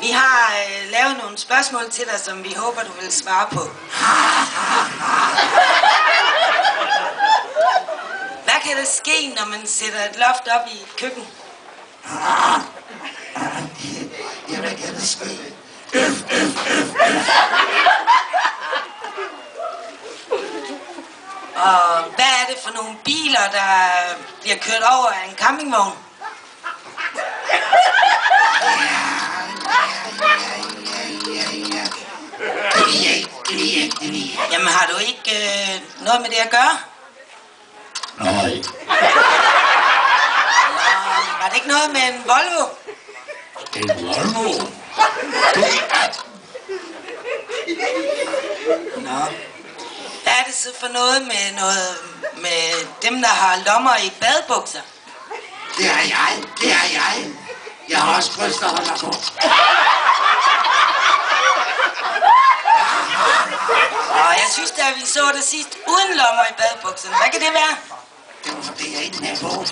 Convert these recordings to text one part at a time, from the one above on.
Vi har lavet nogle spørgsmål til dig, som vi håber, du vil svare på. Hvad kan der ske, når man sætter et loft op i et køkken? Ja, hvad kan der ske? Og hvad er det for nogle biler, der bliver kørt over af en campingvogn? Det ved jeg ikke. Jamen, har du ikke noget med det at gøre? Nej. Var det ikke noget med en Volvo? En Volvo? Nå. Hvad er det så for noget med dem, der har lommer i badebukser? Det er jeg. Jeg har også bryster, holder på. Og jeg synes, da vi så det sidst uden lommer i badebukserne. Hvad kan det være? Det var fordi, jeg ikke er på.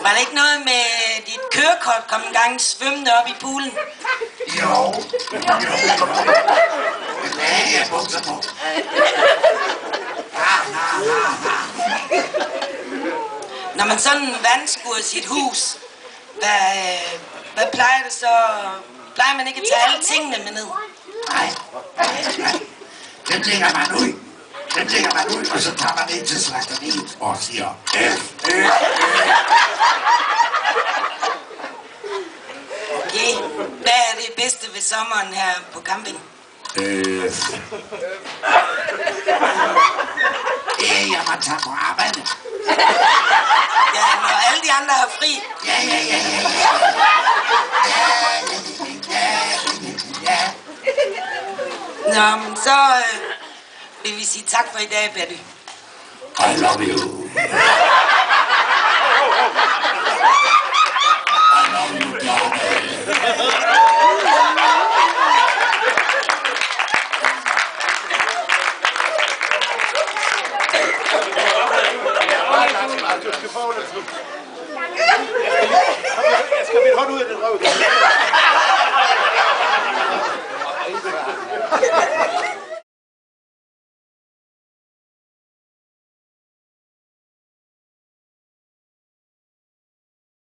Var det ikke noget med dit kørekort kom en gang svømmende op i poolen? Jo. Hvad er jeg bukser på? Når man sådan vandskuer sit hus, hvad plejer det så? Plejer man ikke at tage alle tingene med ned? Nej. Dem lægger man ud. Og så tager man ind til slagteriet og siger Okay. Hvad er det bedste ved sommeren her på camping? Det er, at man tager på arbejde. Ja, når alle de andre har fri. Ja. Nå, men så vil vi sige tak for i dag, Betty. I love you. Let's go.